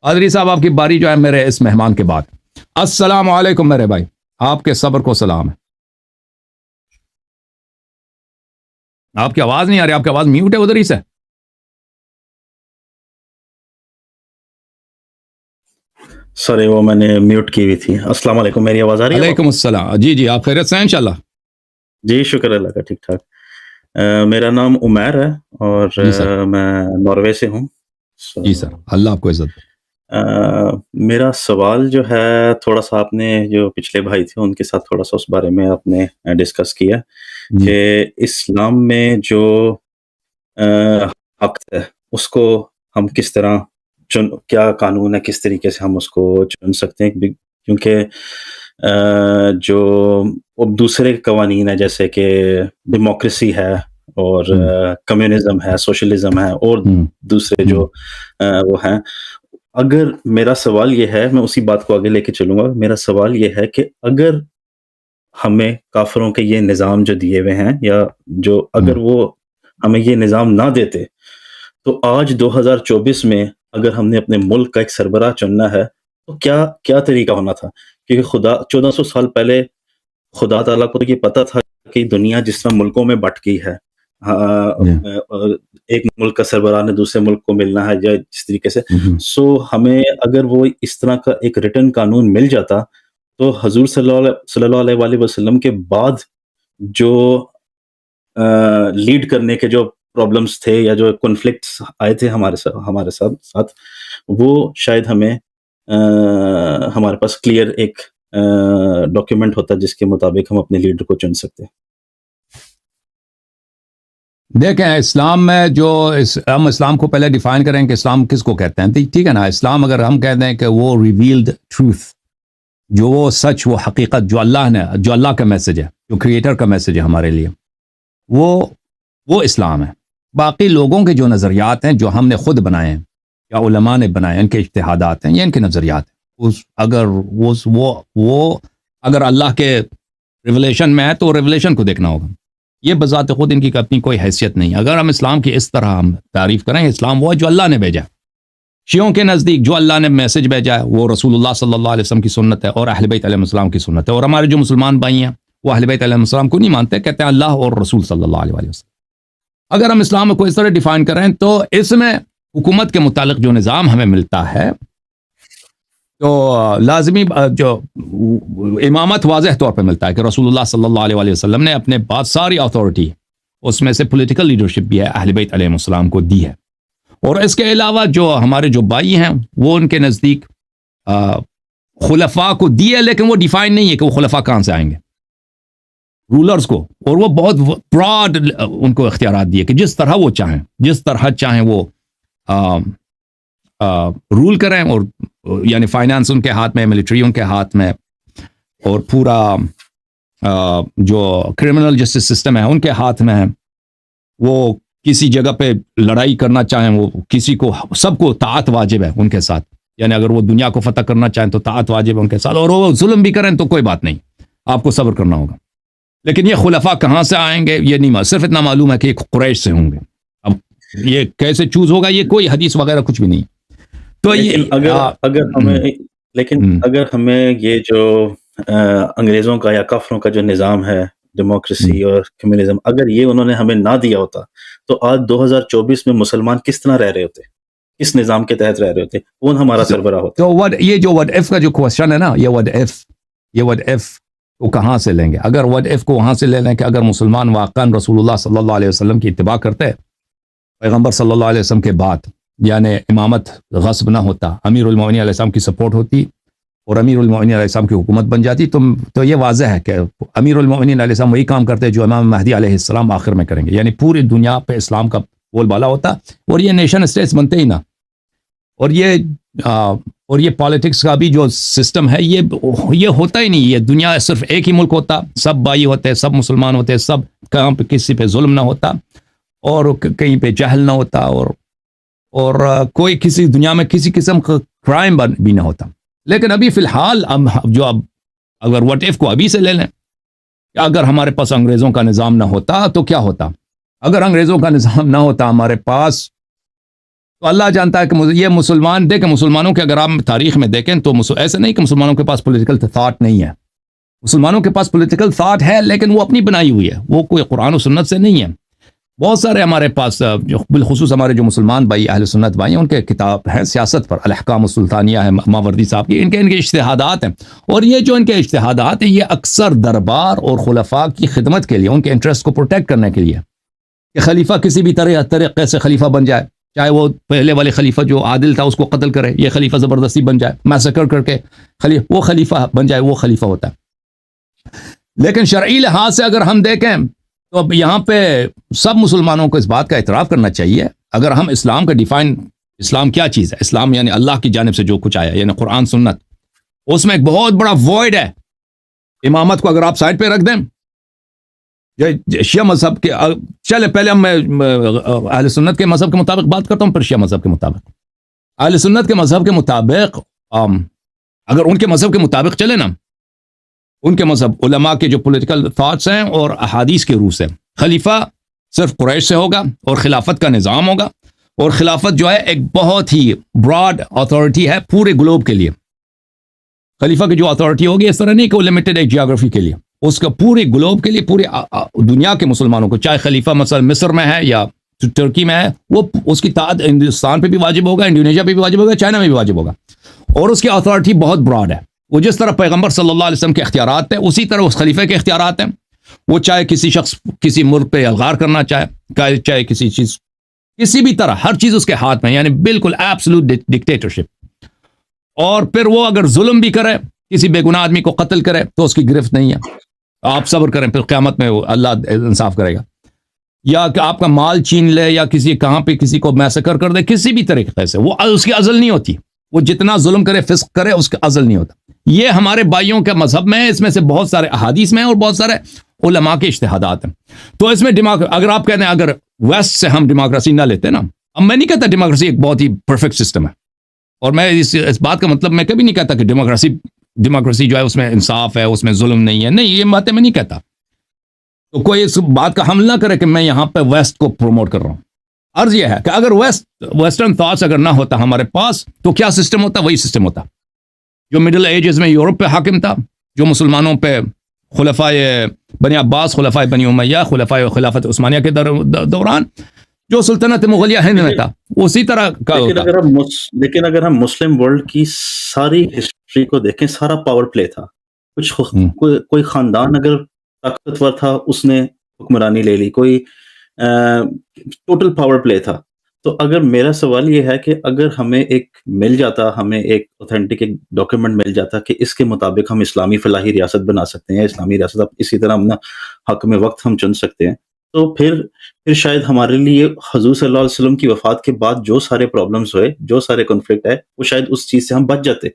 قادری صاحب آپ کی باری جو ہے میرے اس مہمان کے بعد. السلام علیکم میرے بھائی, آپ کے صبر کو سلام ہے. آپ کی آواز نہیں آ رہی, آپ کی آواز میوٹ ہے ادھر ہی سے. سوری وہ میں نے میوٹ کی ہوئی تھی. السلام علیکم, میری آواز آ رہی ہے؟ وعلیکم السلام. جی جی, آپ خیریت سے ہیں انشاءاللہ؟ جی شکر اللہ کا, ٹھیک ٹھاک. میرا نام عمیر ہے اور جی سر. میں ناروے سے ہوں. جی سر, اللہ آپ کو عزت دے. میرا سوال جو ہے تھوڑا سا آپ نے جو پچھلے بھائی تھے ان کے ساتھ تھوڑا سا اس بارے میں آپ نے ڈسکس کیا جی کہ اسلام میں جو حق ہے اس کو ہم کس طرح کیا قانون ہے, کس طریقے سے ہم اس کو چن سکتے ہیں, کیونکہ جو اب دوسرے قوانین ہیں جیسے کہ ڈیموکریسی ہے اور کمیونزم ہے, سوشلزم ہے اور دوسرے جو وہ ہیں. اگر میرا سوال یہ ہے, میں اسی بات کو آگے لے کے چلوں گا, میرا سوال یہ ہے کہ اگر ہمیں کافروں کے یہ نظام جو دیے ہوئے ہیں یا جو اگر وہ ہمیں یہ نظام نہ دیتے تو آج 2024 میں اگر ہم نے اپنے ملک کا ایک سربراہ چننا ہے تو کیا طریقہ ہونا تھا؟ کیونکہ 1400 سال پہلے خدا تعالیٰ کو یہ پتہ تھا کہ دنیا جس طرح ملکوں میں بٹ گئی ہے, ایک ملک کا سربراہ نے دوسرے ملک کو ملنا ہے یا جس طریقے سے, سو ہمیں اگر وہ اس طرح کا ایک ریٹن قانون مل جاتا تو حضور صلی اللہ علیہ وآلہ وسلم کے بعد جو لیڈ کرنے کے جو پرابلمز تھے یا جو کنفلکٹس آئے تھے ہمارے ساتھ وہ شاید ہمیں ہمارے پاس کلیئر ایک ڈاکیومنٹ ہوتا جس کے مطابق ہم اپنے لیڈر کو چن سکتے. دیکھیں اسلام میں جو ہم اسلام کو پہلے ڈیفائن کریں کہ اسلام کس کو کہتے ہیں. ٹھیک ہے نا, اسلام اگر ہم کہتے ہیں کہ وہ ریویلڈ ٹروتھ, جو وہ سچ, وہ حقیقت جو اللہ کا میسج ہے, جو کریٹر کا میسج ہے ہمارے لیے, وہ اسلام ہے. باقی لوگوں کے جو نظریات ہیں جو ہم نے خود بنائے ہیں یا علماء نے بنائے ہیں, ان کے اجتہادات ہیں یا ان کے نظریات ہیں, اگر اللہ کے ریولیشن میں ہے تو ریولیشن کو دیکھنا ہوگا. یہ بذات خود ان کی اپنی کوئی حیثیت نہیں. اگر ہم اسلام کی اس طرح ہم تعریف کریں, اسلام وہ ہے جو اللہ نے بھیجا. شیعوں کے نزدیک جو اللہ نے میسج بھیجا ہے وہ رسول اللہ صلی اللہ علیہ وسلم کی سنت ہے اور اہل بیت علیہ السلام کی سنت ہے. اور ہمارے جو مسلمان بھائی ہیں وہ اہل بیت علیہ السلام کو نہیں مانتے, کہتے ہیں اللہ اور رسول صلی اللہ علیہ وسلم. اگر ہم اسلام کو اس طرح ڈیفائن کریں تو اس میں حکومت کے متعلق جو نظام ہمیں ملتا ہے تو لازمی جو امامت واضح طور پہ ملتا ہے کہ رسول اللہ صلی اللہ علیہ وسلم نے اپنے بعد ساری اتھارٹی, اس میں سے پولیٹیکل لیڈرشپ بھی ہے, اہل بیت علیہ السلام کو دی ہے. اور اس کے علاوہ جو ہمارے جو بھائی ہیں وہ ان کے نزدیک خلفاء کو دی ہے, لیکن وہ ڈیفائن نہیں ہے کہ وہ خلفاء کہاں سے آئیں گے, رولرز کو. اور وہ بہت براڈ ان کو اختیارات دیے کہ جس طرح چاہیں وہ رول کریں, اور یعنی فائنانس ان کے ہاتھ میں, ملٹری ان کے ہاتھ میں, اور پورا جو کرمنل جسٹس سسٹم ہے ان کے ہاتھ میں ہے. وہ کسی جگہ پہ لڑائی کرنا چاہیں, وہ کسی کو, سب کو طاعت واجب ہے ان کے ساتھ. یعنی اگر وہ دنیا کو فتح کرنا چاہیں تو طاعت واجب ہے ان کے ساتھ, اور وہ ظلم بھی کریں تو کوئی بات نہیں, آپ کو صبر کرنا ہوگا. لیکن یہ خلفاء کہاں سے آئیں گے یہ نہیں, صرف اتنا معلوم ہے کہ یہ قریش سے ہوں گے. اب یہ کیسے چوز ہوگا یہ کوئی حدیث وغیرہ کچھ بھی نہیں. تو اگر ہمیں یہ جو انگریزوں کا یا کافروں کا جو نظام ہے, ڈیموکریسی اور کمیونزم, اگر یہ انہوں نے ہمیں نہ دیا ہوتا تو آج 2024 میں مسلمان کس طرح رہ رہے ہوتے, کس نظام کے تحت رہ رہے ہوتے, کون ہمارا سربراہ ہوتا؟ تو یہ جو وٹ ایف کا جو کوشچن ہے نا, یہ وٹ ایف کو کہاں سے لیں گے؟ اگر وٹ ایف کو وہاں سے لے لیں کہ اگر مسلمان واقعا رسول اللہ صلی اللہ علیہ وسلم کی اتباع کرتے, پیغمبر صلی اللہ علیہ وسلم کے بعد, یعنی امامت غصب نہ ہوتا, امیر المومنین علیہ السلام کی سپورٹ ہوتی اور امیر المومنین علیہ السلام کی حکومت بن جاتی, تو یہ واضح ہے کہ امیر المومنین علیہ السلام وہی کام کرتے جو امام مہدی علیہ السلام آخر میں کریں گے. یعنی پوری دنیا پہ اسلام کا بول بالا ہوتا, اور یہ نیشن اسٹیٹس بنتے ہی نہ. اور یہ پالیٹکس کا بھی جو سسٹم ہے یہ ہوتا ہی نہیں. یہ دنیا صرف ایک ہی ملک ہوتا, سب بھائی ہوتے, سب مسلمان ہوتے, سب کہاں پہ کسی پہ ظلم نہ ہوتا, اور کہیں پہ جہل نہ ہوتا, اور کوئی کسی دنیا میں کسی قسم کا کرائم بھی نہ ہوتا. لیکن ابھی فی الحال اگر وٹ ایف کو ابھی سے لے لیں, اگر ہمارے پاس انگریزوں کا نظام نہ ہوتا تو کیا ہوتا؟ اگر انگریزوں کا نظام نہ ہوتا ہمارے پاس, تو اللہ جانتا ہے کہ یہ مسلمان دیکھیں، مسلمانوں کے اگر آپ تاریخ میں دیکھیں تو ایسا نہیں کہ مسلمانوں کے پاس پولیٹیکل تھاٹ نہیں ہے، مسلمانوں کے پاس پولیٹیکل تھاٹ ہے، لیکن وہ اپنی بنائی ہوئی ہے، وہ کوئی قرآن و سنت سے نہیں ہے۔ بہت سارے ہمارے پاس جو بالخصوص ہمارے جو مسلمان بھائی اہل سنت بھائی ہیں، ان کے کتاب ہیں سیاست پر، الاحکام السلطانیہ ہے ماوردی صاحب کی، ان کے اجتہادات ہیں، اور یہ جو ان کے اجتہادات ہیں یہ اکثر دربار اور خلفاء کی خدمت کے لیے، ان کے انٹرسٹ کو پروٹیکٹ کرنے کے لیے، کہ خلیفہ کسی بھی طریقے سے خلیفہ بن جائے، چاہے وہ پہلے والے خلیفہ جو عادل تھا اس کو قتل کرے، یہ خلیفہ زبردستی بن جائے، میسکر کر کے وہ خلیفہ بن جائے، وہ خلیفہ ہوتا ہے۔ لیکن شرعی لحاظ سے اگر ہم دیکھیں تو اب یہاں پہ سب مسلمانوں کو اس بات کا اعتراف کرنا چاہیے، اگر ہم اسلام کا ڈیفائن، اسلام کیا چیز ہے؟ اسلام یعنی اللہ کی جانب سے جو کچھ آیا، یعنی قرآن سنت، اس میں ایک بہت بڑا وائڈ ہے۔ امامت کو اگر آپ سائڈ پہ رکھ دیں، شیعہ مذہب کے، چلے پہلے ہم اہل سنت کے مذہب کے مطابق بات کرتا ہوں، پھر شیعہ مذہب کے مطابق۔ اہل سنت کے مذہب کے مطابق اگر ان کے مذہب کے مطابق چلے نا، ان کے مذہب علماء کے جو پولیٹیکل تھاٹس ہیں اور احادیث کے روح سے، خلیفہ صرف قریش سے ہوگا اور خلافت کا نظام ہوگا، اور خلافت جو ہے ایک بہت ہی براڈ اتھارٹی ہے پورے گلوب کے لیے۔ خلیفہ کی جو اتھارٹی ہوگی اس طرح نہیں کہ وہ لمیٹڈ ایک جیوگرافی کے لیے، اس کا پورے گلوب کے لیے، پوری دنیا کے مسلمانوں کو، چاہے خلیفہ مثلا مصر میں ہے یا ترکی میں ہے، وہ اس کی تعداد ہندوستان پہ بھی واجب ہوگا، انڈونیشیا پہ بھی واجب ہوگا، چائنا میں بھی واجب ہوگا، اور اس کی اتھارٹی بہت براڈ ہے۔ وہ جس طرح پیغمبر صلی اللہ علیہ وسلم کے اختیارات تھے، اسی طرح اس خلیفہ کے اختیارات ہیں۔ وہ چاہے کسی شخص کسی ملک پہ الغار کرنا چاہے کسی چیز، کسی بھی طرح ہر چیز اس کے ہاتھ میں، یعنی بالکل ایبسولوٹ ڈکٹیٹرشپ۔ اور پھر وہ اگر ظلم بھی کرے، کسی بے گناہ آدمی کو قتل کرے تو اس کی گرفت نہیں ہے، آپ صبر کریں، پھر قیامت میں اللہ انصاف کرے گا۔ یا کہ آپ کا مال چھین لے، یا کسی کہاں پہ کسی کو میسکر کر دے، کسی بھی طریقے سے، وہ اس کی ازل نہیں ہوتی، وہ جتنا ظلم کرے، فسق کرے، اس کا ازل نہیں ہوتا۔ یہ ہمارے بھائیوں کے مذہب میں ہے، اس میں سے بہت سارے احادیث میں اور بہت سارے علماء کے اجتہادات ہیں۔ تو اس میں اگر آپ کہتے ہیں اگر ویسٹ سے ہم ڈیموکریسی نہ لیتے نا، اب میں نہیں کہتا ڈیموکریسی ایک بہت ہی پرفیکٹ سسٹم ہے، اور میں اس بات کا مطلب میں کبھی نہیں کہتا کہ ڈیموکریسی جو ہے اس میں انصاف ہے، اس میں ظلم نہیں ہے، نہیں، یہ باتیں میں نہیں کہتا۔ تو کوئی اس بات کا حمل نہ کرے کہ میں یہاں پہ ویسٹ کو پروموٹ کر رہا ہوں۔ عرض یہ ہے کہ اگر ویسٹرن تھاٹس اگر نہ ہوتا ہمارے پاس، تو کیا سسٹم ہوتا؟ وہی سسٹم ہوتا جو مڈل ایجز میں یورپ پہ حاکم تھا، جو مسلمانوں پہ خلفائے بنی عباس، خلفائے بنی امیہ، خلفائے خلافت عثمانیہ کے دوران جو سلطنت مغلیہ ہند میں تھا، اسی طرح کا ہوتا۔ لیکن اگر ہم مسلم ورلڈ کی ساری ہسٹری کو دیکھیں، سارا پاور پلے تھا، کوئی خاندان اگر طاقتور تھا اس نے حکمرانی لے لی، کوئی ٹوٹل پاور پلے تھا۔ تو اگر میرا سوال یہ ہے کہ اگر ہمیں ایک مل جاتا، ہمیں ایک اوتھینٹک ایک ڈاکیومنٹ مل جاتا کہ اس کے مطابق ہم اسلامی فلاحی ریاست بنا سکتے ہیں، اسلامی ریاست اسی طرح اپنا حق میں وقت ہم چن سکتے ہیں، تو پھر شاید ہمارے لیے حضور صلی اللہ علیہ وسلم کی وفات کے بعد جو سارے پرابلمز ہوئے، جو سارے کنفلکٹ ہے، وہ شاید اس چیز سے ہم بچ جاتے۔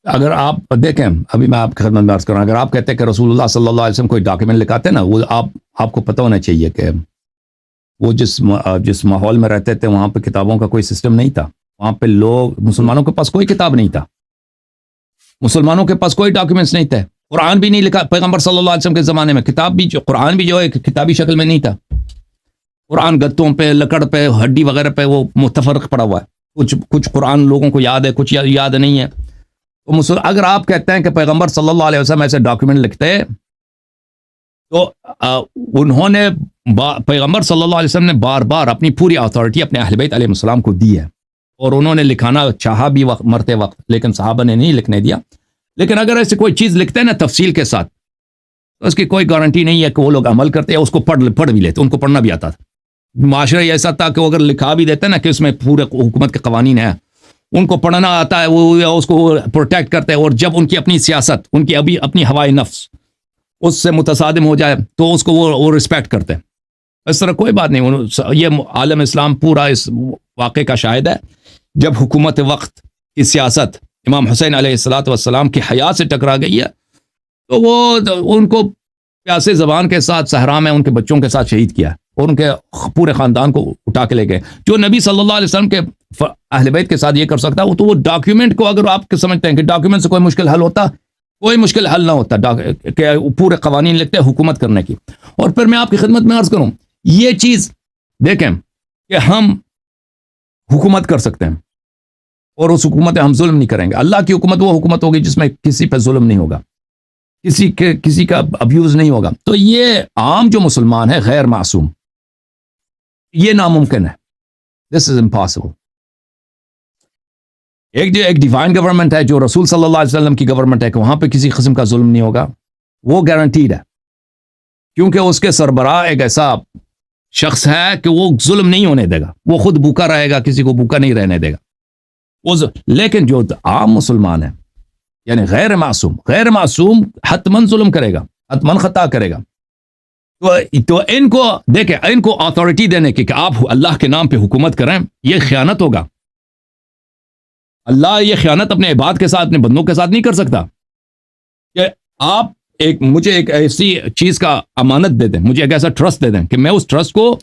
اگر آپ دیکھیں، ابھی میں آپ کی خدمت میں عرض کروں، اگر آپ کہتے ہیں کہ رسول اللہ صلی اللہ علیہ وسلم کوئی ڈاکیومنٹ لکھاتے ہیں نا، وہ آپ کو پتہ ہونا چاہیے کہ وہ جس ماحول میں رہتے تھے وہاں پہ کتابوں کا کوئی سسٹم نہیں تھا، وہاں پہ مسلمانوں کے پاس کوئی کتاب نہیں تھا، مسلمانوں کے پاس کوئی ڈاکیومنٹس نہیں تھے، قرآن بھی نہیں لکھا پیغمبر صلی اللہ علیہ وسلم کے زمانے میں، قرآن بھی جو ہے کتابی شکل میں نہیں تھا، قرآن گتوں پہ، لکڑ پہ، ہڈی وغیرہ پہ وہ متفرق پڑا ہوا ہے، کچھ قرآن لوگوں کو یاد ہے، کچھ یاد نہیں ہے۔ تو اگر آپ کہتے ہیں کہ پیغمبر صلی اللہ علیہ وسلم ایسے ڈاکیومنٹ لکھتے، تو انہوں نے پیغمبر صلی اللہ علیہ وسلم نے بار بار اپنی پوری اتھارٹی اپنے اہل بیت علیہ السلام کو دی ہے، اور انہوں نے لکھانا چاہا بھی مرتے وقت، لیکن صحابہ نے نہیں لکھنے دیا۔ لیکن اگر ایسے کوئی چیز لکھتے ہیں نا تفصیل کے ساتھ، تو اس کی کوئی گارنٹی نہیں ہے کہ وہ لوگ عمل کرتے ہیں، اس کو پڑھ بھی لیتے، ان کو پڑھنا بھی آتا تھا۔ معاشرہ ایسا تھا کہ وہ اگر لکھا بھی دیتے نا کہ اس میں پورے حکومت کے قوانین ہیں، ان کو پڑھنا آتا ہے، وہ اس کو پروٹیکٹ کرتے ہیں، اور جب ان کی اپنی سیاست، ان کی اپنی ہوائے نفس اس سے متصادم ہو جائے تو اس کو وہ رسپیکٹ کرتے ہیں۔ اس طرح کوئی بات نہیں، یہ عالم اسلام پورا اس واقعے کا شاہد ہے، جب حکومت وقت کی سیاست امام حسین علیہ الصلوۃ والسلام کی حیات سے ٹکرا گئی ہے، تو وہ ان کو پیاسے زبان کے ساتھ صحرا میں ان کے بچوں کے ساتھ شہید کیا، اور ان کے پورے خاندان کو اٹھا کے لے گئے۔ جو نبی صلی اللہ علیہ وسلم کے اہل بیت کے ساتھ یہ کر سکتا ہے، تو وہ ڈاکیومنٹ کو اگر آپ سمجھتے ہیں کہ ڈاکیومنٹ سے کوئی مشکل حل ہوتا، کوئی مشکل حل نہ ہوتا کہ پورے قوانین لکھتے حکومت کرنے کی۔ اور پھر میں آپ کی خدمت میں عرض کروں، یہ چیز دیکھیں کہ ہم حکومت کر سکتے ہیں اور اس حکومت میں ہم ظلم نہیں کریں گے. اللہ کی حکومت وہ حکومت ہوگی جس میں کسی پہ ظلم نہیں ہوگا, کسی کا ابیوز نہیں ہوگا. تو یہ عام جو مسلمان ہے غیر معصوم, یہ ناممکن ہے. دس از امپاسبل. ایک ڈیوائن گورنمنٹ ہے جو رسول صلی اللہ علیہ وسلم کی گورنمنٹ ہے کہ وہاں پہ کسی قسم کا ظلم نہیں ہوگا, وہ گارنٹیڈ ہے, کیونکہ اس کے سربراہ ایک ایسا شخص ہے کہ وہ ظلم نہیں ہونے دے گا, وہ خود بھوکا رہے گا, کسی کو بھوکا نہیں رہنے دے گا. لیکن جو عام مسلمان ہے یعنی غیر معصوم حتمن ظلم کرے گا, حتمن خطا کرے گا. تو ان کو دیکھیں, ان کو اتھارٹی دینے کی کہ آپ اللہ کے نام پہ حکومت کریں, یہ خیانت ہوگا. اللہ یہ خیانت اپنے عباد کے ساتھ, اپنے بندوں کے ساتھ نہیں کر سکتا. کہ آپ مجھے ایک ایسی چیز کا امانت دے دیں, مجھے ایک ایسا ٹرسٹ دے دیں کہ میں اس ٹرسٹ کو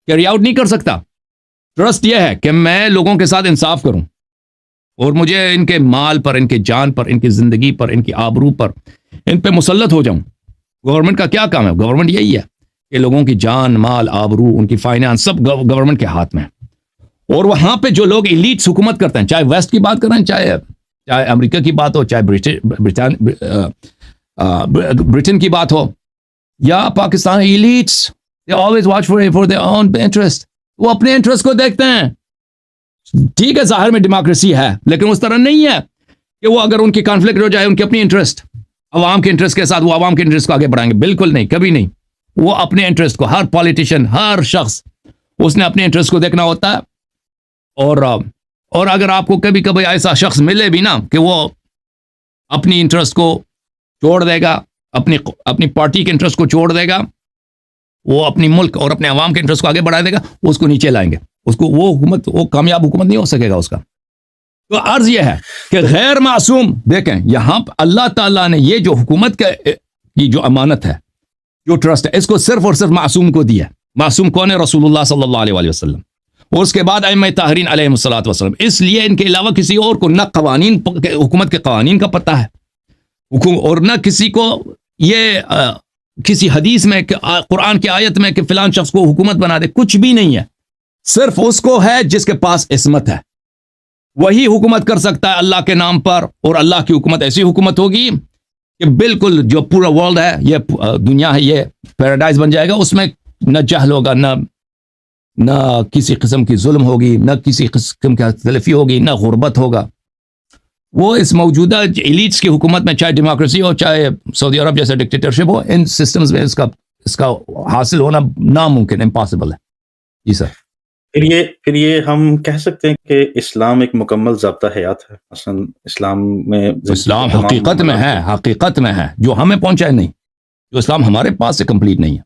کیری آؤٹ نہیں کر سکتا. ٹرسٹ یہ ہے کہ میں لوگوں کے ساتھ انصاف کروں اور مجھے ان کے مال پر, ان کے جان پر, ان کی زندگی پر, ان کی آبرو پر, ان پہ مسلط ہو جاؤں. گورنمنٹ کا کیا کام ہے؟ گورنمنٹ یہی ہے کہ لوگوں کی جان, مال, آبرو, ان کی فائنانس سب گورنمنٹ کے ہاتھ میں ہے. اور وہاں پہ جو لوگ ایلیٹس حکومت کرتے ہیں, چاہے ویسٹ کی بات کریں, چاہے امریکہ کی بات ہو, چاہے برٹن کی بات ہو یا Pakistan, elites they always watch for their own interest. وہ اپنے انٹرسٹ کو دیکھتے ہیں. ٹھیک ہے ظاہر میں ڈیموکریسی ہے, لیکن اس طرح نہیں ہے کہ وہ اگر ان کی کانفلکٹ ہو جائے ان کی اپنی انٹرسٹ عوام کے انٹرسٹ کے ساتھ, وہ عوام کے انٹرسٹ کو آگے بڑھائیں گے. بالکل نہیں, کبھی نہیں. وہ اپنے انٹرسٹ کو, ہر پالیٹیشین, ہر شخص اس نے اپنے انٹرسٹ کو دیکھنا ہوتا ہے. اور اگر آپ کو کبھی کبھی ایسا شخص ملے بھی نا کہ وہ اپنی انٹرسٹ کو چھوڑ دے گا, اپنی پارٹی کے انٹرسٹ کو چھوڑ دے گا, وہ اپنی ملک اور اپنے عوام کے انٹرسٹ کو آگے بڑھا دے گا, اس کو نیچے لائیں گے. اس کو وہ کامیاب حکومت نہیں ہو سکے گا اس کا. تو عرض یہ ہے کہ غیر معصوم, دیکھیں یہاں اللہ تعالیٰ نے یہ جو حکومت کی جو امانت ہے, جو ٹرسٹ ہے, اس کو صرف اور صرف معصوم کو دیا. معصوم کون ہے؟ رسول اللہ صلی اللہ علیہ وسلم, اور اس کے بعد ائمہ طاہرین علیہ الصلوۃ والسلام. اس لیے ان کے علاوہ کسی اور کو نہ حکومت کے قوانین کا پتہ ہے, اور نہ کسی کو یہ کسی حدیث میں, قرآن کی آیت میں کہ فلان شخص کو حکومت بنا دے, کچھ بھی نہیں ہے. صرف اس کو ہے جس کے پاس عصمت ہے, وہی حکومت کر سکتا ہے اللہ کے نام پر. اور اللہ کی حکومت ایسی حکومت ہوگی کہ بالکل جو پورا ورلڈ ہے, یہ دنیا ہے, یہ پیراڈائز بن جائے گا. اس میں نہ جہل ہوگا, نہ کسی قسم کی ظلم ہوگی, نہ کسی قسم کی تلفی ہوگی, نہ غربت ہوگا. وہ اس موجودہ ایلیٹس کی حکومت میں, چاہے ڈیموکریسی ہو, چاہے سعودی عرب جیسے ڈکٹیٹرشپ ہو, ان سسٹمز میں اس کا حاصل ہونا ناممکن, امپاسبل ہے. جی سر. پھر یہ ہم کہہ سکتے ہیں کہ اسلام ایک مکمل ضابطہ حیات ہے. مثلا اسلام حقیقت میں ہے جو ہمیں پہنچا ہے نہیں. جو اسلام ہمارے پاس سے کمپلیٹ نہیں ہے.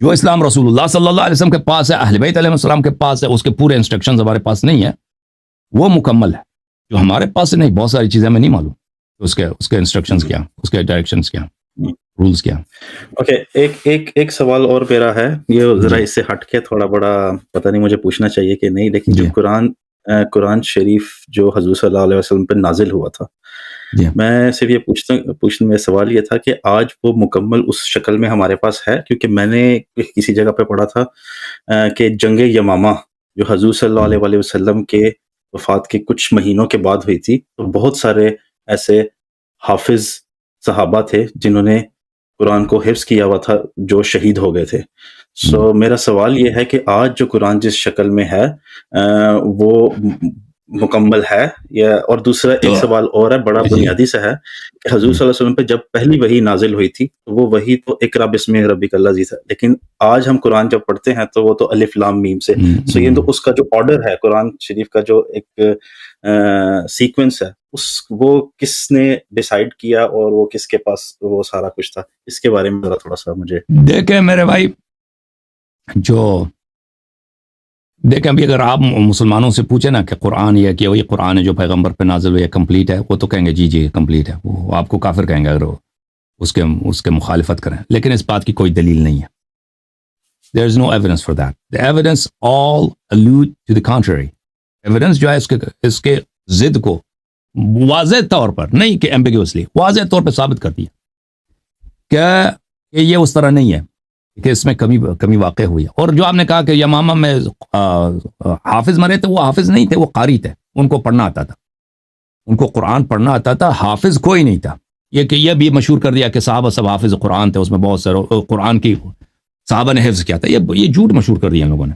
جو اسلام رسول اللہ صلی اللہ علیہ وسلم کے پاس ہے, اہل بیت علیہ السلام کے پاس ہے, اس کے پورے انسٹرکشنز ہمارے پاس نہیں ہے, وہ مکمل ہے. جو ہمارے پاس سے نہیں, بہت ساری چیزیں ہمیں نہیں معلوم, اس کے انسٹرکشنز کیا, اس کے ڈائریکشنز کیا, رولز کیا. اوکے, ایک سوال اور میرا ہے, یہ ذرا اس سے ہٹ کے تھوڑا بڑا پتہ نہیں مجھے پوچھنا چاہیے کہ نہیں, لیکن جو قرآن شریف جو حضور صلی اللہ علیہ وسلم پہ نازل ہوا تھا, میں صرف یہ پوچھنے میں سوال یہ تھا کہ آج وہ مکمل اس شکل میں ہمارے پاس ہے؟ کیونکہ میں نے کسی جگہ پہ پڑھا تھا کہ جنگ یمامہ جو حضور صلی اللہ علیہ وسلم کے وفات کے کچھ مہینوں کے بعد ہوئی تھی, تو بہت سارے ایسے حافظ صحابہ تھے جنہوں نے قرآن کو حفظ کیا ہوا تھا, جو شہید ہو گئے تھے. سو میرا سوال یہ ہے کہ آج جو قرآن جس شکل میں ہے وہ مکمل ہے یا؟ اور دوسرا ایک سوال اور ہے, بڑا بنیادی سا ہے, کہ حضور صلی اللہ علیہ وسلم پہ جب پہلی وحی نازل ہوئی تھی وہ وحی تو اقرا بسم ربک الذی تھا, لیکن آج ہم قرآن جب پڑھتے ہیں تو وہ تو الف لام میم سے. سو یہ تو اس کا جو آرڈر ہے قرآن شریف کا, جو ایک سیکوینس ہے, وہ کس نے ڈیسائیڈ کیا اور وہ کس کے پاس وہ سارا کچھ تھا؟ اس کے بارے میں تھوڑا سا مجھے. دیکھیں میرے بھائی, دیکھیں ابھی اگر آپ مسلمانوں سے پوچھیں نا کہ قرآن یہ کہ وہی قرآن ہے جو پیغمبر پہ نازل ہوئی ہے, کمپلیٹ ہے, وہ تو کہیں گے جی کمپلیٹ ہے. وہ آپ کو کافر کہیں گے اگر اس کے مخالفت کریں, لیکن اس بات کی کوئی دلیل نہیں ہے. There is no evidence for that. The evidence all allude to the contrary. Evidence جو ہے اس کے ضد کو واضح طور پر, نہیں کہ ایمبیگوسلی, واضح طور پہ ثابت کرتی ہے کہ یہ اس طرح نہیں ہے. کہ اس میں کمی واقع ہوئی ہے. اور جو آپ نے کہا کہ یمامہ میں حافظ مرے تھے، وہ حافظ نہیں تھے، وہ قاری تھے، ان کو پڑھنا آتا تھا، ان کو قرآن پڑھنا آتا تھا، حافظ کوئی نہیں تھا. یہ بھی مشہور کر دیا کہ صحابہ سب حافظ قرآن تھے، اس میں بہت سارے قرآن کی صحابہ نے حفظ کیا تھا. یہ جھوٹ مشہور کر دیا ان لوگوں نے.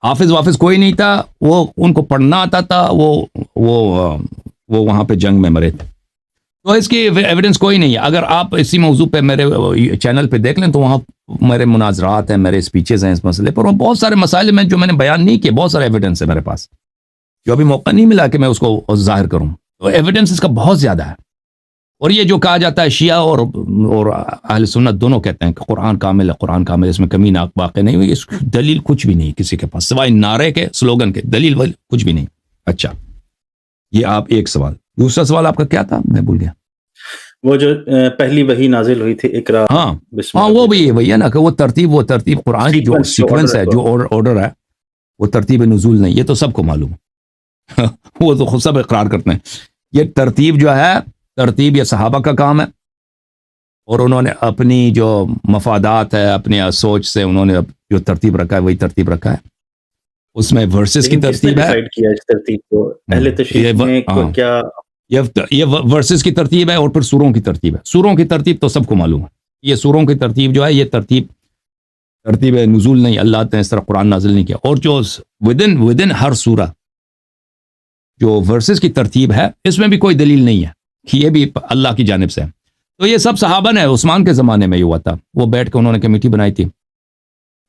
حافظ کوئی نہیں تھا، وہ ان کو پڑھنا آتا تھا، وہ وہاں پہ جنگ میں مرے تھے. تو اس کی ایویڈنس کوئی نہیں ہے. اگر آپ اسی موضوع پہ میرے چینل پہ دیکھ لیں تو وہاں میرے مناظرات ہیں، میرے اسپیچز ہیں اس مسئلے پر، اور بہت سارے مسائل میں جو میں نے بیان نہیں کیے، بہت سارے ایویڈنس ہے میرے پاس، جو ابھی موقع نہیں ملا کہ میں اس کو ظاہر کروں. تو ایویڈنس اس کا بہت زیادہ ہے. اور یہ جو کہا جاتا ہے شیعہ اور اہل سنت دونوں کہتے ہیں کہ قرآن کامل ہے، قرآن کامل ہے، اس میں کمی واقع نہیں ہوئی، اس کی دلیل کچھ بھی نہیں کسی کے پاس سوائے نعرے کے، سلوگن کے، دلیل کچھ بھی نہیں. اچھا، یہ آپ ایک سوال. دوسرا سوال آپ کا کیا تھا؟ میں بھول گیا. وہ جو پہلی وحی نازل ہوئی تھی اقرا، ہاں وہ بھی وہی ہے نا کہ وہ ترتیب قرآن کی جو سیکوینس ہے، جو آرڈر ہے، وہ ترتیب نزول نہیں. یہ تو سب کو معلوم ہے وہ تو خود سب اقرار کرتے ہیں. یہ ترتیب جو ہے، ترتیب یہ صحابہ کا کام ہے، اور انہوں نے اپنی جو مفادات ہے، اپنی سوچ سے انہوں نے جو ترتیب رکھا ہے وہی ترتیب رکھا ہے. اس میں ورسز کی ترتیب ہے. کیا اس ترتیب کو اہل تشریح نے کیا؟ یہ ورسز کی ترتیب ہے، اور پھر سوروں کی ترتیب ہے. سوروں کی ترتیب تو سب کو معلوم ہے. یہ سوروں کی ترتیب جو ہے، یہ ترتیب نزول نہیں، اللہ نے اس طرح قرآن نازل نہیں کیا. اور جو ودن ہر سورہ جو ورسز کی ترتیب ہے، اس میں بھی کوئی دلیل نہیں ہے کہ یہ بھی اللہ کی جانب سے ہے. تو یہ سب صحابہ نے، عثمان کے زمانے میں یہ ہوا تھا، وہ بیٹھ کے انہوں نے کمیٹی بنائی تھی،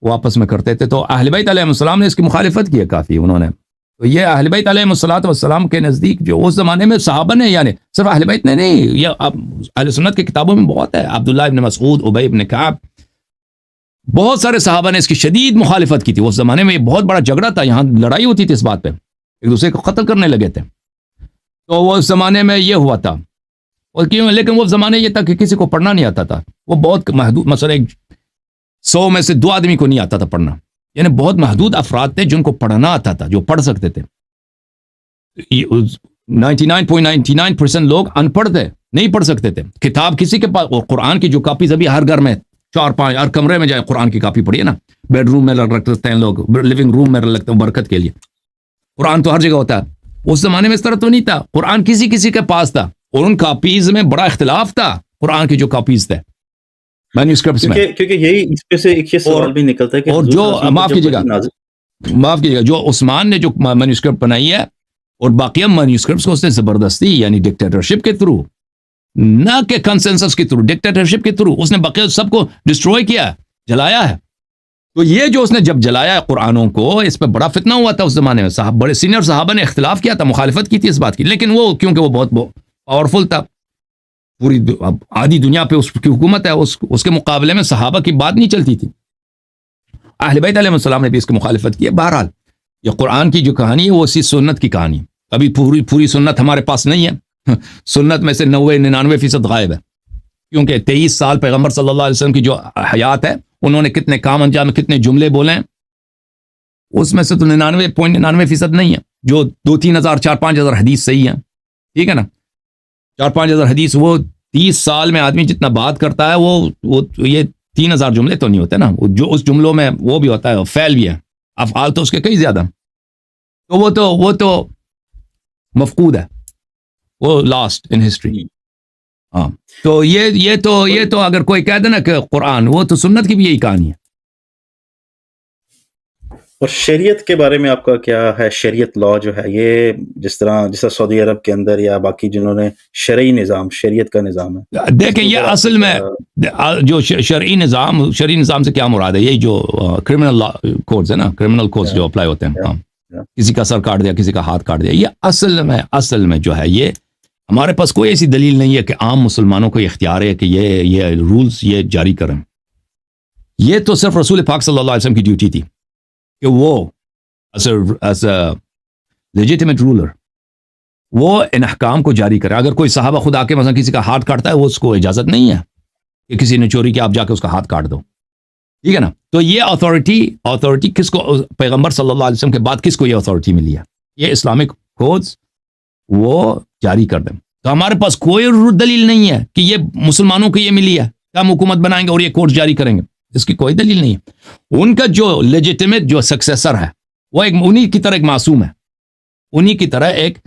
وہ آپس میں کرتے تھے. تو اہل بیت علیہ السلام نے اس کی مخالفت کی ہے کافی انہوں نے. تو یہ اہل بیت علیہ السلام کے نزدیک جو اس زمانے میں صحابہ نے، یعنی صرف اہل بیت نے نہیں، یہ اہل سنت کی کتابوں میں بہت ہے. عبداللہ ابن مسعود، ابی ابن کعب، بہت سارے صحابہ نے اس کی شدید مخالفت کی تھی. اس زمانے میں یہ بہت بڑا جھگڑا تھا، یہاں لڑائی ہوتی تھی اس بات پہ، ایک دوسرے کو قتل کرنے لگے تھے. تو وہ اس زمانے میں یہ ہوا تھا. اور کیوں؟ لیکن وہ زمانے یہ تھا کہ کسی کو پڑھنا نہیں آتا تھا. وہ بہت محدود، مثلا 100 میں سے 2 آدمی کو نہیں آتا تھا پڑھنا، یعنی بہت محدود افراد تھے جن کو پڑھنا آتا تھا، جو پڑھ سکتے تھے. 99.99% لوگ ان پڑھ تھے، نہیں پڑھ سکتے تھے. کتاب کسی کے پاس، اور قرآن کی جو کاپیز ابھی ہر گھر میں 4-5 ہر کمرے میں جائے قرآن کی کاپی پڑھی ہے نا. بیڈ روم میں رکھ رکھتے ہیں لوگ، لیونگ روم میں رکھ رکھتے ہیں برکت کے لیے. قرآن تو ہر جگہ ہوتا ہے. اس زمانے میں اس طرح تو نہیں تھا. قرآن کسی کے پاس تھا، اور ان کاپیز میں بڑا اختلاف تھا. قرآن کی جو کاپیز تھے مینوسکرپٹس میں، کیونکہ یہی اس پہ سے ایک یہ سوال بھی نکلتا ہے کہ اور جو معاف کیجیے گا، جو عثمان نے جو مینوسکرپٹ بنائی ہے، اور باقی مینوسکرپٹس کو اس نے زبردستی، یعنی ڈکٹیٹرشپ کے تھرو، نہ کہ کنسنسس کے تھرو، ڈکٹیٹرشپ کے تھرو اس نے باقی سب کو ڈسٹروائے کیا، جلایا ہے. تو یہ جو اس نے جب جلایا ہے قرآنوں کو، اس پہ بڑا فتنہ ہوا تھا اس زمانے میں. بڑے سینئر صحابہ نے اختلاف کیا تھا، مخالفت کی تھی اس بات کی. لیکن وہ کیونکہ وہ بہت پاورفل تھا، پوری آدھی دنیا پہ اس کی حکومت ہے، اس کے مقابلے میں صحابہ کی بات نہیں چلتی تھی. اہل بیت علیہ السلام نے بھی اس کی مخالفت کی ہے. بہرحال یہ قرآن کی جو کہانی ہے وہ اسی سنت کی کہانی ہے. ابھی پوری سنت ہمارے پاس نہیں ہے. سنت میں سے 90-99% غائب ہے، کیونکہ 23 سال پیغمبر صلی اللہ علیہ وسلم کی جو حیات ہے، انہوں نے کتنے کام انجام، کتنے جملے بولے ہیں، اس میں سے تو 99.99% نہیں ہے. جو 2-3 ہزار 4-5 ہزار حدیث صحیح ہیں، ٹھیک ہے نا. 4-5 ہزار حدیث، وہ 30 سال میں آدمی جتنا بات کرتا ہے، وہ یہ 3,000 جملے تو نہیں ہوتے نا. جو اس جملوں میں وہ بھی ہوتا ہے، فعل بھی ہے، افعال تو اس کے کئی زیادہ. تو وہ تو مفقود ہے، وہ لاسٹ ان ہسٹری. ہاں، تو یہ تو اگر کوئی کہہ دے نا کہ قرآن، وہ تو سنت کی بھی یہی کہانی ہے. اور شریعت کے بارے میں آپ کا کیا ہے؟ شریعت لا جو ہے، یہ جس طرح سعودی عرب کے اندر یا باقی جنہوں نے شرعی نظام، شریعت کا نظام ہے، دیکھیں یہ اصل میں جو شرعی نظام سے کیا مراد ہے؟ یہی جو کرمنل کوڈز ہے نا، کرمنل کوڈز جو اپلائی ہوتے ہیں. ہاں، کسی کا سر کاٹ دیا، کسی کا ہاتھ کاٹ دیا، یہ اصل میں جو ہے، یہ ہمارے پاس کوئی ایسی دلیل نہیں ہے کہ عام مسلمانوں کو یہ اختیار ہے کہ یہ رولز یہ جاری کریں. یہ تو صرف رسول پاک صلی اللہ علیہ وسلم کی ڈیوٹی تھی کہ وہ ایز اے لیجیٹیمیٹ رولر وہ ان احکام کو جاری کرے. اگر کوئی صحابہ خود آ کے مثلا کسی کا ہاتھ کاٹتا ہے، وہ اس کو اجازت نہیں ہے کہ کسی نے چوری کیا آپ جا کے اس کا ہاتھ کاٹ دو، ٹھیک ہے نا. تو یہ اتھارٹی کس کو، پیغمبر صلی اللہ علیہ وسلم کے بعد کس کو یہ اتھارٹی ملی ہے؟ یہ اسلامک کودز وہ جاری کر دیں. تو ہمارے پاس کوئی دلیل نہیں ہے کہ یہ مسلمانوں کو یہ ملی ہے کہ ہم حکومت بنائیں گے اور یہ کوڈ جاری کریں گے. اس کی کوئی دلیل نہیں ہے. ان کا جو لیجیٹمیٹ جو سکسیسر ہے وہ ایک انہی کی طرح ایک معصوم ہے, انہی کی طرح ایک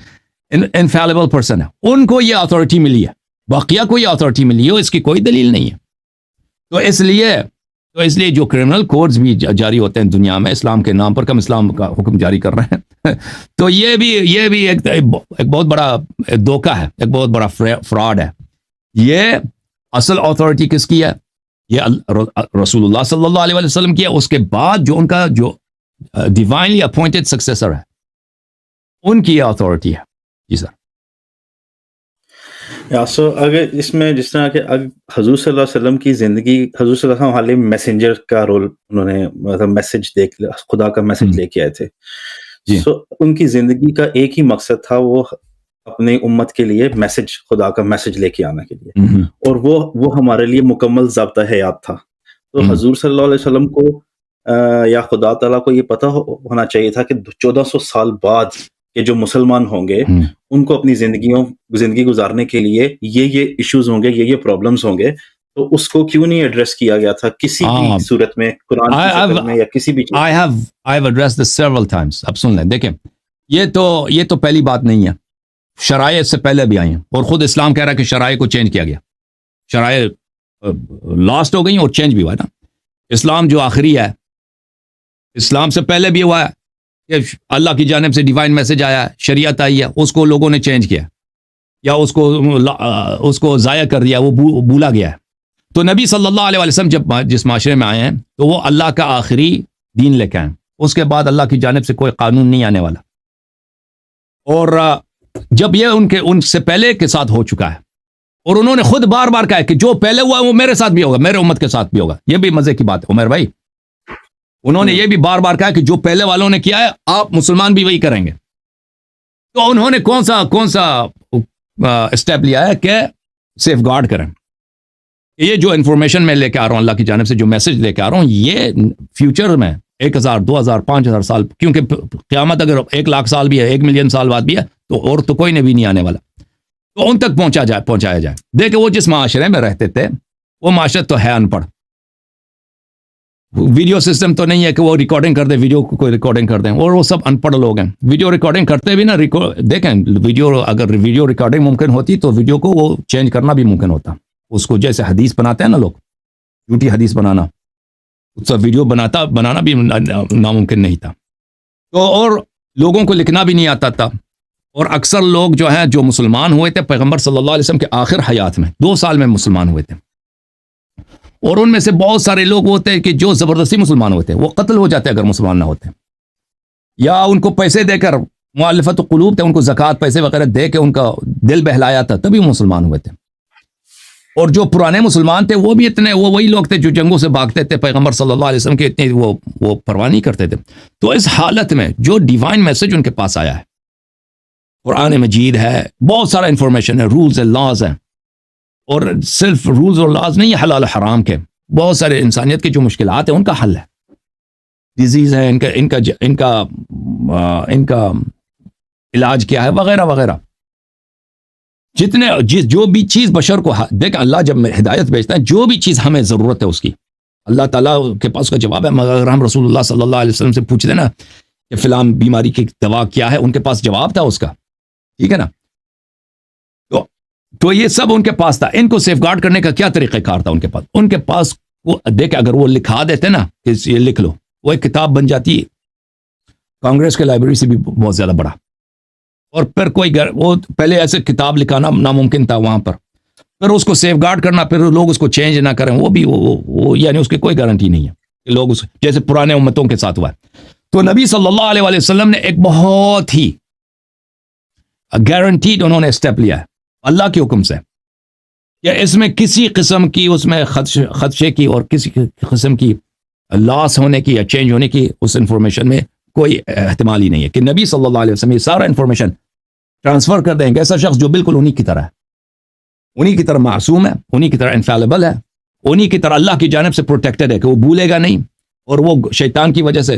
انفیلیبل پرسن ہے, ان کو یہ اتھارٹی ملی ہے, باقیہ کو یہ اتھارٹی ملی ہے, اس کی کوئی دلیل نہیں ہے. تو اس لیے جو کرمنل کوڈز بھی جاری ہوتے ہیں دنیا میں اسلام کے نام پر, کہ ہم اسلام کا حکم جاری کر رہے ہیں تو یہ بھی ایک بہت بڑا دھوکہ ہے, ایک بہت بڑا فراڈ ہے. یہ اصل اتھارٹی کس کی ہے؟ یہ رسول اللہ صلی اللہ علیہ وسلم کی ہے. اس کے بعد جو ان کا جو ڈیوائنلی اپوائنٹڈ سکسیسر ہے ان کی یہ اتھارٹی ہے. جی سر. سو اگر اس میں جس طرح کہ حضور صلی اللہ علیہ وسلم کی زندگی, حضور صلی اللہ علیہ وسلم حالے میسنجر کا رول انہوں نے, مطلب میسج خدا کا میسج لے کے آئے تھے. سو ان کی زندگی کا ایک ہی مقصد تھا, وہ اپنے امت کے لیے میسج, خدا کا میسج لے کے آنے کے لیے, اور وہ ہمارے لیے مکمل ضابطہ حیات تھا. تو حضور صلی اللہ علیہ وسلم کو یا خدا تعالیٰ کو یہ پتہ ہونا چاہیے تھا کہ 1400 سال بعد کہ جو مسلمان ہوں گے ان کو اپنی زندگی گزارنے کے لیے یہ ایشوز ہوں گے, یہ پرابلمز ہوں گے, تو اس کو کیوں نہیں ایڈریس کیا گیا تھا کسی بھی صورت میں, قرآن کی شکل میں یا کسی بھی چیز. I have addressed this several times. اب سن لیں, دیکھیں یہ تو پہلی بات نہیں ہے, شرائع اس سے پہلے بھی آئی ہیں, اور خود اسلام کہہ رہا ہے کہ شرائع کو چینج کیا گیا, شرائع لاسٹ ہو گئی اور چینج بھی ہوا ہے نا. اسلام جو آخری ہے, اسلام سے پہلے بھی ہوا ہے کہ اللہ کی جانب سے ڈیوائن میسج آیا ہے, شریعت آئی ہے, اس کو لوگوں نے چینج کیا یا اس کو ضائع کر دیا, وہ بھولا گیا ہے. تو نبی صلی اللہ علیہ وسلم جس معاشرے میں آئے ہیں تو وہ اللہ کا آخری دین لے کے آئے, اس کے بعد اللہ کی جانب سے کوئی قانون نہیں آنے والا. اور جب یہ ان سے پہلے کے ساتھ ہو چکا ہے, اور انہوں نے خود بار بار کہا کہ جو پہلے ہوا وہ میرے ساتھ بھی ہوگا, میرے امت کے ساتھ بھی ہوگا. یہ بھی مزے کی بات ہے عمر بھائی, انہوں نے یہ بھی بار بار کہا کہ جو پہلے والوں نے کیا ہے آپ مسلمان بھی وہی کریں گے. تو انہوں نے کون سا اسٹیپ لیا ہے کہ سیف گارڈ کریں. یہ جو انفارمیشن میں لے کے آ رہا ہوں اللہ کی جانب سے, جو میسج لے کے آ رہا ہوں, یہ فیوچر میں 1000 2000 5000 سال, کیونکہ قیامت اگر 1,00,000 سال بھی ہے, 1,000,000 سال بعد بھی ہے, تو کوئی نبی نہیں آنے والا, تو ان تک پہنچایا جائے. دیکھیں وہ جس معاشرے میں رہتے تھے وہ معاشرت تو ہے ان پڑھ, ویڈیو سسٹم تو نہیں ہے کہ وہ ریکارڈنگ کر دیں, ویڈیو کو ریکارڈنگ کر دیں, اور وہ سب ان پڑھ لوگ ہیں. ویڈیو ریکارڈنگ کرتے بھی نا, دیکھیں اگر ویڈیو ریکارڈنگ ممکن ہوتی تو ویڈیو کو وہ چینج کرنا بھی ممکن ہوتا. اس کو جیسے حدیث بناتے ہیں نا لوگ, جھوٹی حدیث بنانا, اس کا ویڈیو بنانا بھی ناممکن نہیں تھا. تو اور لوگوں کو لکھنا بھی نہیں آتا تھا, اور اکثر لوگ جو ہیں جو مسلمان ہوئے تھے پیغمبر صلی اللہ علیہ وسلم کے آخر حیات میں 2 سال میں مسلمان ہوئے تھے, اور ان میں سے بہت سارے لوگ ہوتے ہیں کہ جو زبردستی مسلمان ہوتے ہیں, وہ قتل ہو جاتے اگر مسلمان نہ ہوتے, یا ان کو پیسے دے کر, مؤلفت قلوب تھے, ان کو زکوٰۃ پیسے وغیرہ دے کے ان کا دل بہلایا تھا, تبھی وہ مسلمان ہوئے تھے. اور جو پرانے مسلمان تھے وہ بھی اتنے, وہی لوگ تھے جو جنگوں سے بھاگتے تھے, پیغمبر صلی اللہ علیہ وسلم کے اتنے وہ پرواہ نہیں کرتے تھے. تو اس حالت میں جو ڈیوائن میسج ان کے پاس آیا ہے, قرآن مجید ہے, بہت سارا انفارمیشن ہے, رولز اینڈ لاز ہیں, اور صرف رولز اور لاز نہیں, حلال و حرام کے بہت سارے انسانیت کے جو مشکلات ہیں ان کا حل ہے, ڈیزیز ہے ان کا علاج کیا ہے وغیرہ وغیرہ. جو بھی چیز بشر کو دیکھ, اللہ جب ہدایت بھیجتا ہے, جو بھی چیز ہمیں ضرورت ہے اس کی, اللہ تعالیٰ کے پاس اس کا جواب ہے. مگر ہم رسول اللہ صلی اللہ علیہ وسلم سے پوچھتے نا کہ فلاں بیماری کی دوا کیا ہے, ان کے پاس جواب تھا اس کا, ٹھیک ہے نا. تو یہ سب ان کے پاس تھا. ان کو سیف گارڈ کرنے کا کیا طریقہ کار تھا ان کے پاس دیکھ, اگر وہ لکھا دیتے نا کہ یہ لکھ لو, وہ ایک کتاب بن جاتی کانگریس کے لائبریری سے بھی بہت زیادہ بڑا. اور پھر وہ پہلے ایسے کتاب لکھانا ناممکن تھا وہاں پر, پھر اس کو سیف گارڈ کرنا, پھر لوگ اس کو چینج نہ کریں, وہ بھی یعنی اس کی کوئی گارنٹی نہیں ہے کہ لوگ جیسے پرانے امتوں کے ساتھ ہوا ہے. تو نبی صلی اللہ علیہ وسلم نے ایک بہت ہی گارنٹیڈ انہوں نے اسٹیپ لیا ہے اللہ کے حکم سے, کہ اس میں کسی قسم کی اس میں خدشے کی اور کسی قسم کی لاس ہونے کی یا چینج ہونے کی اس انفارمیشن میں کوئی احتمال ہی نہیں ہے, کہ نبی صلی اللہ علیہ وسلم یہ سارا انفارمیشن ٹرانسفر کر دیں گے. ایسا شخص جو بالکل انہی کی طرح ہے, انہی کی طرح معصوم ہے, انہی کی طرح انفیلیبل ہے, انہی کی طرح اللہ کی جانب سے پروٹیکٹڈ ہے, کہ وہ بھولے گا نہیں, اور وہ شیطان کی وجہ سے,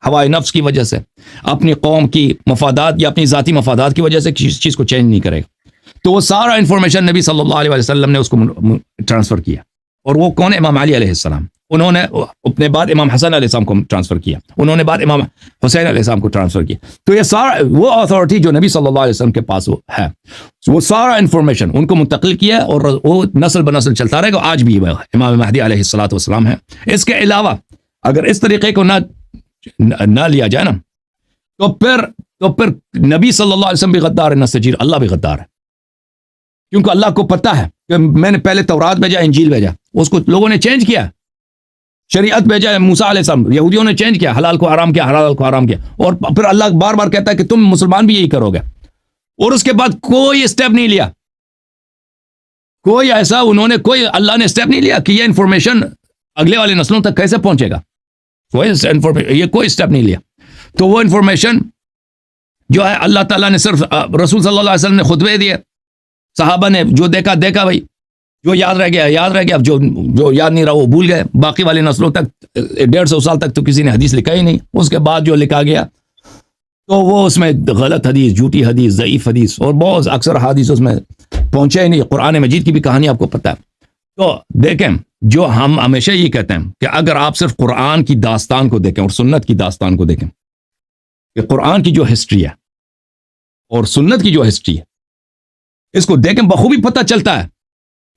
ہوائے نفس کی وجہ سے, اپنی قوم کی مفادات یا اپنی ذاتی مفادات کی وجہ سے کسی چیز کو چینج نہیں کرے گا. تو وہ سارا انفارمیشن نبی صلی اللہ علیہ وسلم نے اس کو ٹرانسفر کیا. اور وہ کون ہے؟ امام علی علیہ السلام. انہوں نے اپنے بعد امام حسن علیہ السلام کو ٹرانسفر کیا, انہوں نے بعد امام حسین علیہ السلام کو ٹرانسفر کیا. تو یہ سارا وہ اتھارٹی جو نبی صلی اللہ علیہ وسلم کے پاس وہ ہے, وہ سارا انفارمیشن ان کو منتقل کیا, اور وہ نسل بنسل چلتا رہے گا. آج بھی امام مہدی علیہ الصلوۃ والسلام ہے. اس کے علاوہ اگر اس طریقے کو نہ لیا جائے نا, تو پھر نبی صلی اللہ علیہ وسلم بھی غدار ہے, نہ سجیر, اللہ بھی غدار ہے. کیونکہ اللہ کو پتہ ہے کہ میں نے پہلے تورات بھیجا, انجیل بھیجا, اس کو لوگوں نے چینج کیا. شریعت بھیجا ہے موسیٰ علیہ السلام, یہودیوں نے چینج کیا, حلال کو حرام کیا, حلال کو حرام کیا, اور پھر اللہ بار بار کہتا ہے کہ تم مسلمان بھی یہی کرو گے. اور اس کے بعد کوئی اسٹیپ نہیں لیا, کوئی ایسا انہوں نے کوئی اللہ نے اسٹیپ نہیں لیا کہ یہ انفارمیشن اگلے والے نسلوں تک کیسے پہنچے گا. یہ کوئی اسٹیپ نہیں لیا. تو وہ انفارمیشن جو ہے اللہ تعالیٰ نے صرف رسول صلی اللہ علیہ وسلم نے خطبے دیے, صحابہ نے جو دیکھا بھائی, جو یاد رہ گیا, جو یاد نہیں رہا وہ بھول گئے. باقی والی نسلوں تک 150 سال تک تو کسی نے حدیث لکھا ہی نہیں. اس کے بعد جو لکھا گیا تو وہ اس میں غلط حدیث, جھوٹی حدیث, ضعیف حدیث, اور بہت اکثر حدیث اس میں پہنچے ہی نہیں. قرآن مجید کی بھی کہانی آپ کو پتہ ہے. تو دیکھیں, جو ہم ہمیشہ یہ کہتے ہیں کہ اگر آپ صرف قرآن کی داستان کو دیکھیں اور سنت کی داستان کو دیکھیں, کہ قرآن کی جو ہسٹری ہے اور سنت کی جو ہسٹری ہے, اس کو دیکھیں بخوبی پتہ چلتا ہے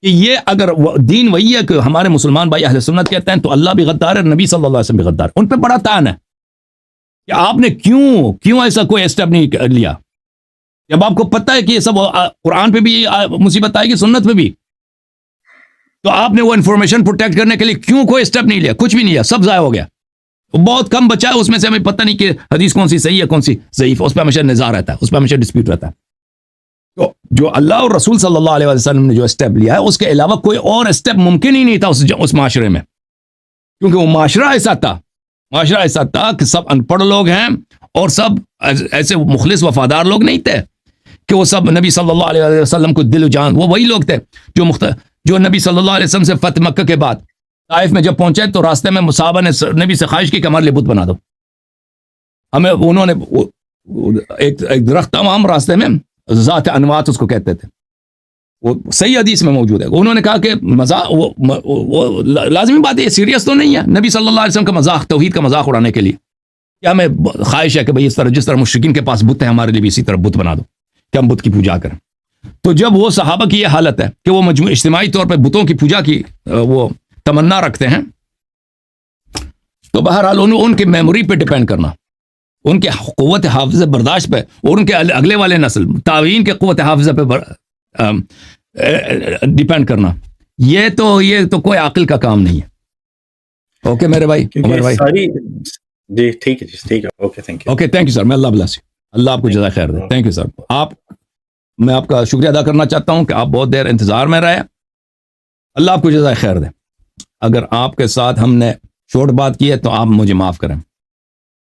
کہ یہ اگر دین وہی ہے کہ ہمارے مسلمان بھائی اہل سنت کہتے ہیں, تو اللہ بھی غدار ہے, نبی صلی اللہ علیہ وسلم بھی غدار ہے. ان پہ بڑا تان ہے کہ آپ نے کیوں ایسا کوئی اسٹیپ نہیں لیا, جب آپ کو پتہ ہے کہ یہ سب قرآن پہ بھی مصیبت آئے گی, سنت پہ بھی, تو آپ نے وہ انفارمیشن پروٹیکٹ کرنے کے لیے کیوں کوئی اسٹیپ نہیں لیا؟ کچھ بھی نہیں لیا, سب ضائع ہو گیا. بہت کم بچا ہے اس میں سے, ہمیں پتہ نہیں کہ حدیث کون سی صحیح ہے کون سی ضعیف, اس پہ ہمیشہ نزاع رہتا ہے, اس پہ ہمیشہ ڈسپیوٹ رہتا ہے. تو جو اللہ اور رسول صلی اللہ علیہ وسلم نے جو اسٹیپ لیا ہے, اس کے علاوہ کوئی اور اسٹیپ ممکن ہی نہیں تھا اس معاشرے میں, کیونکہ وہ معاشرہ ایسا تھا کہ سب ان پڑھ لوگ ہیں, اور سب ایسے مخلص وفادار لوگ نہیں تھے کہ وہ سب نبی صلی اللہ علیہ وسلم کو دل و جان, وہ وہی لوگ تھے جو نبی صلی اللہ علیہ وسلم سے فتح مکہ کے بعد طائف میں جب پہنچے تو راستے میں صحابہ نے نبی سے خواہش کی کہ ہمارے لیے بت بنا دو. ہمیں انہوں نے ایک درخت تھا وہاں راستے میں, ذات انوات اس کو کہتے تھے, وہ صحیح حدیث میں موجود ہے. انہوں نے کہا کہ مذاق, وہ لازمی بات ہے, یہ سیریس تو نہیں ہے نبی صلی اللہ علیہ وسلم کا مذاق, توحید کا مذاق اڑانے کے لیے, کہ ہمیں خواہش ہے کہ بھئی جس طرح مشرکین کے پاس بت ہے, ہمارے لیے بھی اسی طرح بت بنا دو کہ ہم بت کی پوجا کریں. تو جب وہ صحابہ کی یہ حالت ہے کہ وہ اجتماعی طور پہ بتوں کی پوجا کی وہ تمنا رکھتے ہیں, تو بہرحال ان کی میموری پہ ڈیپینڈ کرنا, ان کے قوت حافظہ برداشت پہ, اور ان کے اگلے والے نسل تابعین کے قوت حافظہ پہ ڈیپینڈ کرنا, یہ تو کوئی عاقل کا کام نہیں ہے. اوکے میرے بھائی, عمر بھائی, جی ٹھیک ہے, okay thank you. Okay thank you sir, میں اللہ بلیس یو, اللہ آپ کو جزائے خیر دے. Thank you sir. میں آپ کا شکریہ ادا کرنا چاہتا ہوں کہ آپ بہت دیر انتظار میں رہے. اللہ آپ کو جزائے خیر دے. اگر آپ کے ساتھ ہم نے شارٹ بات کی ہے تو آپ مجھے معاف کریں.